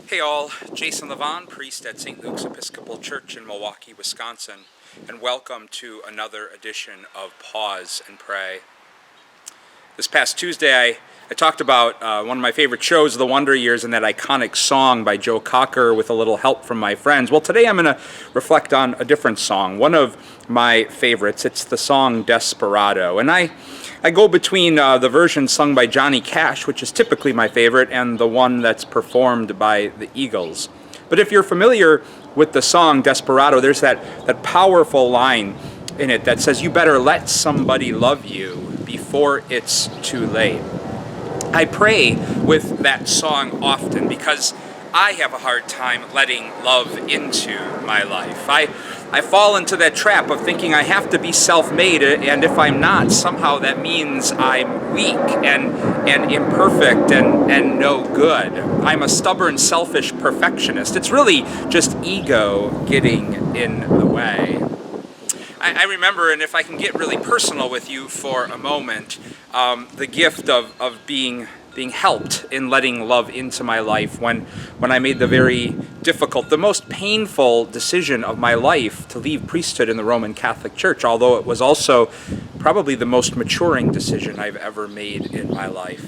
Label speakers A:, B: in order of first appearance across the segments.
A: Hey all, Jason Levon, priest at St. Luke's Episcopal Church in Milwaukee, Wisconsin, and welcome to another edition of Pause and Pray. This past Tuesday, I talked about one of my favorite shows, The Wonder Years, and that iconic song by Joe Cocker with a little help from my friends. Well, today I'm going to reflect on a different song, one of my favorites. It's the song Desperado, and I go between the version sung by Johnny Cash, which is typically my favorite, and the one that's performed by the Eagles. But if you're familiar with the song Desperado, there's that powerful line in it that says, "You better let somebody love you before it's too late." I pray with that song often because I have a hard time letting love into my life. I fall into that trap of thinking I have to be self-made, and if I'm not, somehow that means I'm weak and imperfect and no good. I'm a stubborn, selfish perfectionist. It's really just ego getting in the way. I remember, and if I can get really personal with you for a moment, the gift of being helped in letting love into my life when I made the very difficult, the most painful decision of my life to leave priesthood in the Roman Catholic Church, although it was also probably the most maturing decision I've ever made in my life.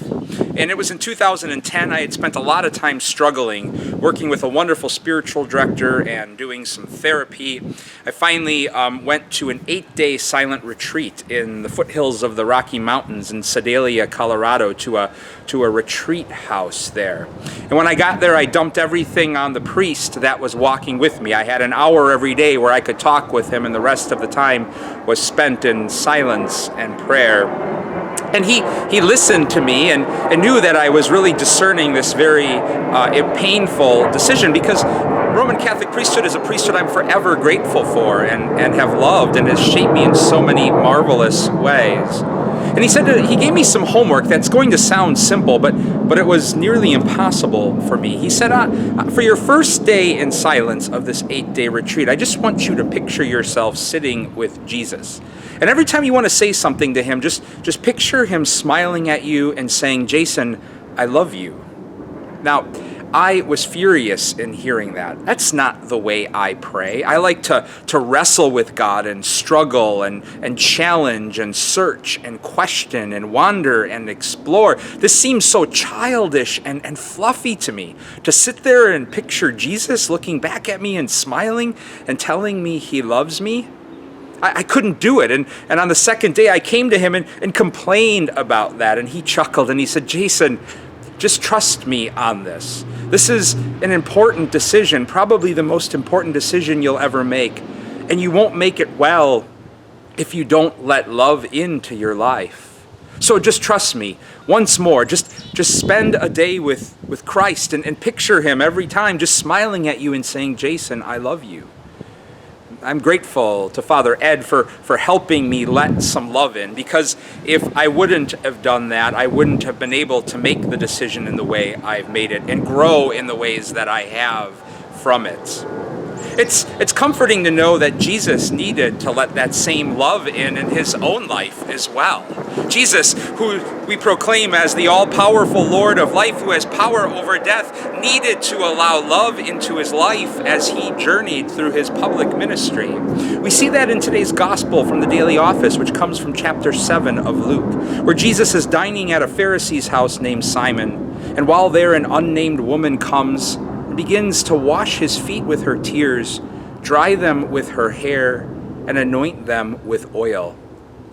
A: And it was in 2010. I had spent a lot of time struggling, working with a wonderful spiritual director and doing some therapy. I finally went to an 8-day silent retreat in the foothills of the Rocky Mountains in Sedalia, Colorado, to a retreat house there. And when I got there, I dumped everything on the priest that was walking with me. I had an hour every day where I could talk with him, and the rest of the time was spent in silence and prayer. And he listened to me and knew that I was really discerning this very painful decision, because Roman Catholic priesthood is a priesthood I'm forever grateful for and have loved, and has shaped me in so many marvelous ways. And he gave me some homework that's going to sound simple, but it was nearly impossible for me. He said, for your first day in silence of this 8-day retreat, I just want you to picture yourself sitting with Jesus. And every time you want to say something to him, just picture him smiling at you and saying, "Jason, I love you." Now, I was furious in hearing that. That's not the way I pray. I like to wrestle with God and struggle and challenge and search and question and wander and explore. This seems so childish and fluffy to me, to sit there and picture Jesus looking back at me and smiling and telling me he loves me. I couldn't do it. And on the second day, I came to him and complained about that. And he chuckled and he said, "Jason, just trust me on this. This is an important decision, probably the most important decision you'll ever make. And you won't make it well if you don't let love into your life. So just trust me once more. Just spend a day with Christ and picture him every time just smiling at you and saying, 'Jason, I love you.'" I'm grateful to Father Ed for helping me let some love in, because if I wouldn't have done that, I wouldn't have been able to make the decision in the way I've made it and grow in the ways that I have from it. It's comforting to know that Jesus needed to let that same love in his own life as well. Jesus, who we proclaim as the all-powerful Lord of life, who has power over death, needed to allow love into his life as he journeyed through his public ministry. We see that in today's gospel from the daily office, which comes from chapter 7 of Luke, where Jesus is dining at a Pharisee's house named Simon, and while there an unnamed woman comes and begins to wash his feet with her tears, dry them with her hair, and anoint them with oil.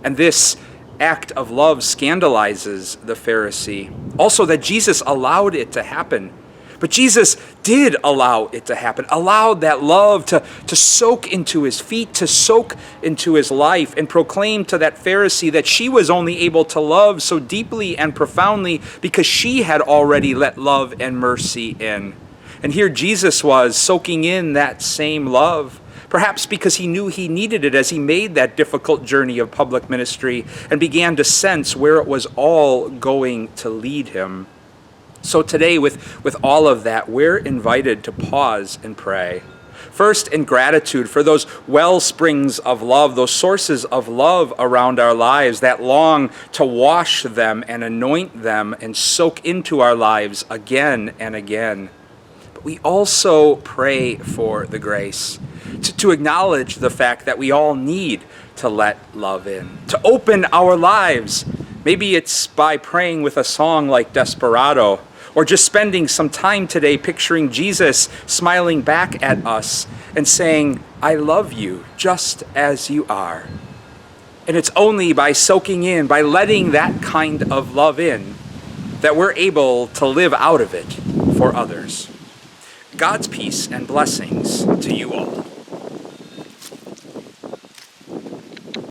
A: And this act of love scandalizes the Pharisee. Also, that Jesus allowed it to happen. But Jesus did allow it to happen, allowed that love to soak into his feet, to soak into his life, and proclaim to that Pharisee that she was only able to love so deeply and profoundly because she had already let love and mercy in. And here Jesus was soaking in that same love, perhaps because he knew he needed it as he made that difficult journey of public ministry and began to sense where it was all going to lead him. So today, with all of that, we're invited to pause and pray. First, in gratitude for those well springs of love, those sources of love around our lives that long to wash them and anoint them and soak into our lives again and again. but we also pray for the grace to acknowledge the fact that we all need to let love in, to open our lives. Maybe it's by praying with a song like Desperado, or just spending some time today picturing Jesus smiling back at us and saying, I love you just as you are. And it's only by soaking in, by letting that kind of love in, that we're able to live out of it for others. God's peace and blessings to you all.